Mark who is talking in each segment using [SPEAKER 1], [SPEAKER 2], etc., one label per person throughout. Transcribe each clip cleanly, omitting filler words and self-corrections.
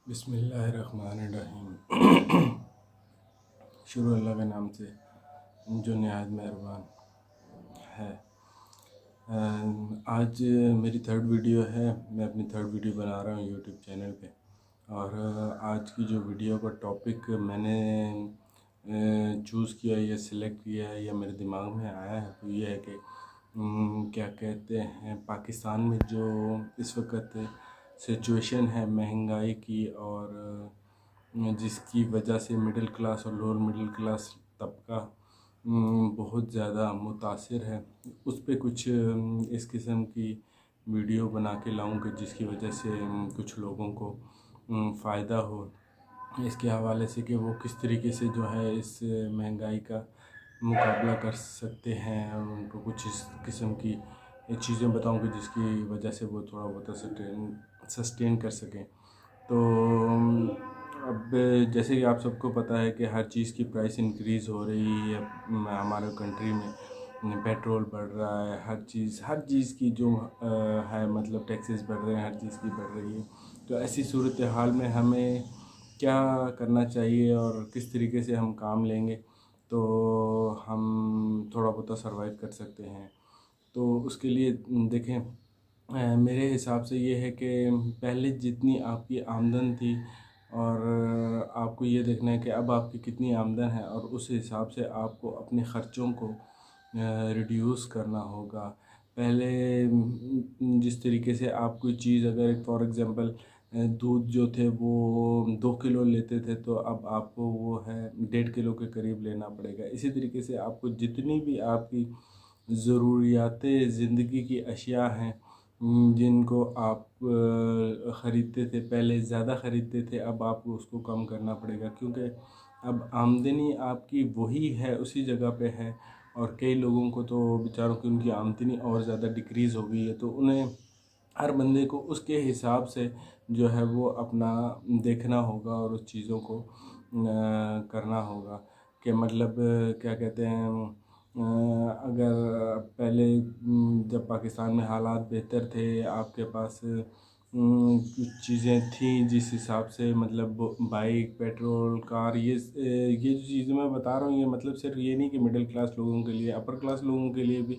[SPEAKER 1] बिस्मिल्लाहिर्रहमानिर्रहीम। शुरू अल्लाह के नाम से जो निहायत मेहरबान है। आज मेरी थर्ड वीडियो है। मैं अपनी थर्ड वीडियो बना रहा हूँ यूट्यूब चैनल पे। और आज की जो वीडियो का टॉपिक मैंने चूज़ किया या सिलेक्ट किया है या मेरे दिमाग में आया है तो ये है कि क्या कहते हैं, पाकिस्तान में जो इस वक्त सिचुएशन है महंगाई की और जिसकी वजह से मिडिल क्लास और लोअर मिडिल क्लास तबका बहुत ज़्यादा मुतासिर है, उस पे कुछ इस किस्म की वीडियो बना के लाऊंगा जिसकी वजह से कुछ लोगों को फ़ायदा हो इसके हवाले से कि वो किस तरीके से जो है इस महंगाई का मुकाबला कर सकते हैं। और उनको कुछ इस किस्म की चीज़ें बताऊंगी जिसकी वजह से वो थोड़ा बहुत सस्टेन कर सकें। तो अब जैसे कि आप सबको पता है कि हर चीज़ की प्राइस इंक्रीज़ हो रही है हमारे कंट्री में। पेट्रोल बढ़ रहा है, हर चीज़ की जो है मतलब टैक्सेस बढ़ रहे हैं, हर चीज़ की बढ़ रही है। तो ऐसी सूरत हाल में हमें क्या करना चाहिए और किस तरीके से हम काम लेंगे तो हम थोड़ा बहुत सर्वाइव कर सकते हैं। तो उसके लिए देखें, मेरे हिसाब से ये है कि पहले जितनी आपकी आमदन थी और आपको ये देखना है कि अब आपकी कितनी आमदन है और उस हिसाब से आपको अपने ख़र्चों को रिड्यूस करना होगा। पहले जिस तरीके से आप कोई चीज़ अगर फॉर एग्ज़ाम्पल दूध जो थे वो 2 किलो लेते थे तो अब आपको वो है 1.5 किलो के करीब लेना पड़ेगा। इसी तरीके से आपको जितनी भी आपकी ज़रूरियात ज़िंदगी की अशिया हैं जिनको आप ख़रीदते थे, पहले ज़्यादा ख़रीदते थे, अब आपको उसको कम करना पड़ेगा क्योंकि अब आमदनी आपकी वही है, उसी जगह पे है। और कई लोगों को तो बेचारों की उनकी आमदनी और ज़्यादा डिक्रीज़ हो गई है, तो उन्हें हर बंदे को उसके हिसाब से जो है वो अपना देखना होगा और उस चीज़ों को करना होगा। कि मतलब क्या कहते हैं, अगर पहले जब पाकिस्तान में हालात बेहतर थे, आपके पास कुछ चीज़ें थी जिस हिसाब से मतलब बाइक, पेट्रोल, कार, ये जो चीज़ें मैं बता रहा हूँ ये मतलब सिर्फ ये नहीं कि मिडिल क्लास लोगों के लिए, अपर क्लास लोगों के लिए भी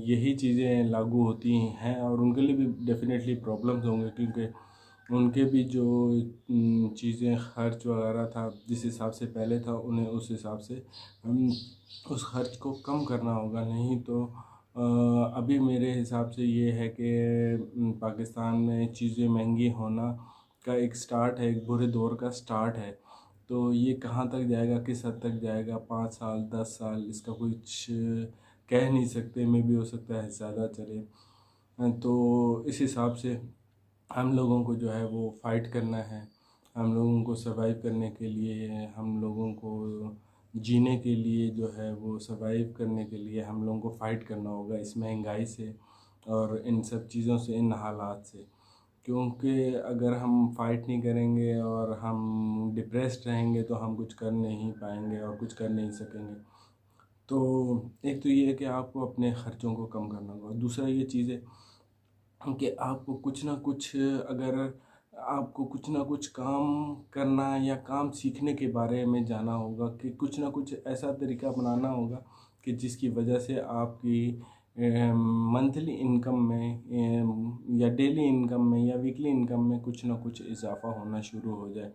[SPEAKER 1] यही चीज़ें लागू होती हैं और उनके लिए भी डेफ़िनेटली प्रॉब्लम्स होंगे क्योंकि उनके भी जो चीज़ें खर्च वगैरह था जिस हिसाब से पहले था उन्हें उस हिसाब से उस खर्च को कम करना होगा। नहीं तो अभी मेरे हिसाब से ये है कि पाकिस्तान में चीज़ें महंगी होना का एक स्टार्ट है, एक बुरे दौर का स्टार्ट है। तो ये कहाँ तक जाएगा, किस हद तक जाएगा, 5 साल 10 साल, इसका कुछ कह नहीं सकते। में भी हो सकता है ज़्यादा चले। तो इस हिसाब से हम लोगों को जो है वो फ़ाइट करना है। हम लोगों को सर्वाइव करने के लिए, हम लोगों को जीने के लिए जो है वो सर्वाइव करने के लिए हम लोगों को फ़ाइट करना होगा इस महंगाई से और इन सब चीज़ों से, इन हालात से। क्योंकि अगर हम फ़ाइट नहीं करेंगे और हम डिप्रेस्ड रहेंगे तो हम कुछ कर नहीं पाएंगे और कुछ कर नहीं सकेंगे। तो एक तो ये है कि आपको अपने ख़र्चों को कम करना होगा। दूसरा ये चीज़ है कि आपको कुछ ना कुछ, अगर आपको कुछ ना कुछ काम करना या काम सीखने के बारे में जाना होगा कि कुछ ना कुछ ऐसा तरीका अपनाना होगा कि जिसकी वजह से आपकी मंथली इनकम में या डेली इनकम में या वीकली इनकम में कुछ ना कुछ इजाफ़ा होना शुरू हो जाए।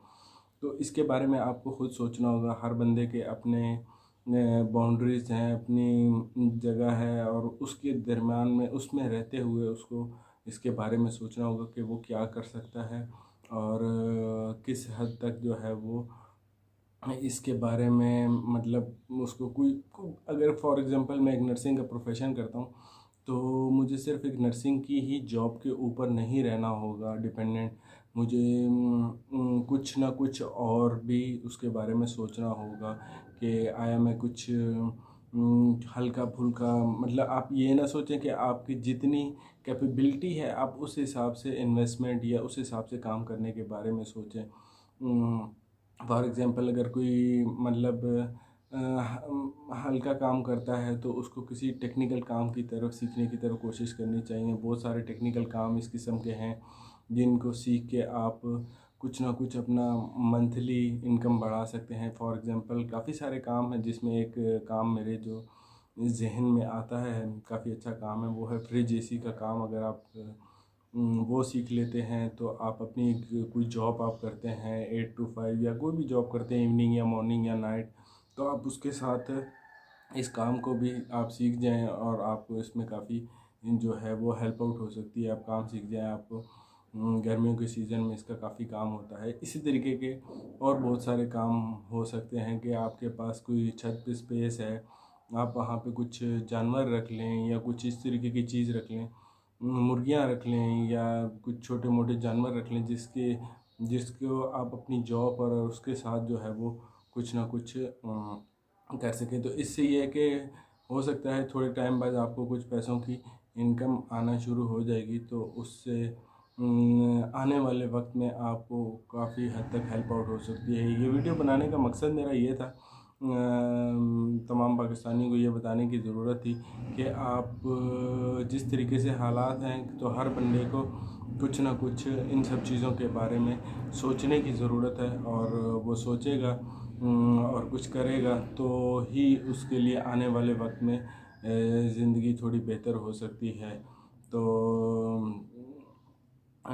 [SPEAKER 1] तो इसके बारे में आपको ख़ुद सोचना होगा। हर बंदे के अपने बाउंड्रीज़ हैं, अपनी जगह है और उसके दरमियान में उसमें रहते हुए उसको इसके बारे में सोचना होगा कि वो क्या कर सकता है और किस हद तक जो है वो इसके बारे में मतलब उसको अगर फॉर एग्ज़ाम्पल मैं एक नर्सिंग का प्रोफेशन करता हूँ तो मुझे सिर्फ एक नर्सिंग की ही जॉब के ऊपर नहीं रहना होगा डिपेंडेंट। मुझे कुछ ना कुछ और भी उसके बारे में सोचना होगा कि आया मैं कुछ हल्का फुल्का, मतलब आप ये ना सोचें कि आपकी जितनी कैपेबिलिटी है आप उस हिसाब से इन्वेस्टमेंट या उस हिसाब से काम करने के बारे में सोचें। फॉर एग्ज़ाम्पल अगर कोई मतलब हल्का काम करता है तो उसको किसी टेक्निकल काम की तरफ सीखने की तरफ कोशिश करनी चाहिए। बहुत सारे टेक्निकल काम इस किस्म के हैं जिनको सीख के आप कुछ ना कुछ अपना मंथली इनकम बढ़ा सकते हैं। फॉर एग्ज़ाम्पल काफ़ी सारे काम हैं, जिसमें एक काम मेरे जो ज़हन में आता है, काफ़ी अच्छा काम है, वो है फ्रिज एसी का काम। अगर आप वो सीख लेते हैं तो आप अपनी कोई जॉब आप करते हैं 8 to 5 या कोई भी जॉब करते हैं इवनिंग या मॉर्निंग या नाइट, तो आप उसके साथ इस काम को भी आप सीख जाएं और आपको इसमें काफ़ी जो है वो हेल्प आउट हो सकती है। आप काम सीख जाएं, आपको गर्मियों के सीज़न में इसका काफ़ी काम होता है। इसी तरीके के और बहुत सारे काम हो सकते हैं कि आपके पास कोई छत पे स्पेस है, आप वहाँ पे कुछ जानवर रख लें या कुछ इस तरीके की चीज़ रख लें, मुर्गियाँ रख लें या कुछ छोटे मोटे जानवर रख लें, जिसको आप अपनी जॉब और उसके साथ जो है वो कुछ ना कुछ कर सकें। तो इससे ये है कि हो सकता है थोड़े टाइम बाद आपको कुछ पैसों की इनकम आना शुरू हो जाएगी, तो उससे आने वाले वक्त में आपको काफ़ी हद तक हेल्प आउट हो सकती है। ये वीडियो बनाने का मकसद मेरा ये था, तमाम पाकिस्तानियों को ये बताने की ज़रूरत थी कि आप जिस तरीके से हालात हैं, तो हर बंदे को कुछ ना कुछ इन सब चीज़ों के बारे में सोचने की ज़रूरत है, और वो सोचेगा और कुछ करेगा तो ही उसके लिए आने वाले वक्त में ज़िंदगी थोड़ी बेहतर हो सकती है। तो अ,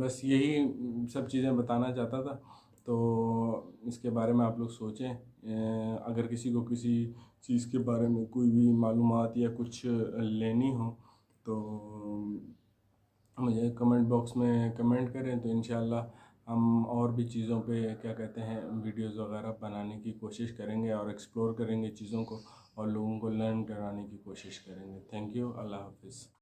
[SPEAKER 1] बस यही सब चीज़ें बताना चाहता था। तो इसके बारे में आप लोग सोचें। अगर किसी को किसी चीज़ के बारे में कोई भी मालूमात या कुछ लेनी हो तो मुझे कमेंट बॉक्स में कमेंट करें, तो इंशाल्लाह हम और भी चीज़ों पे क्या कहते हैं वीडियोस वगैरह बनाने की कोशिश करेंगे और एक्सप्लोर करेंगे चीज़ों को और लोगों को लर्न कराने की कोशिश करेंगे। Thank you. अल्लाह हाफ़िज़।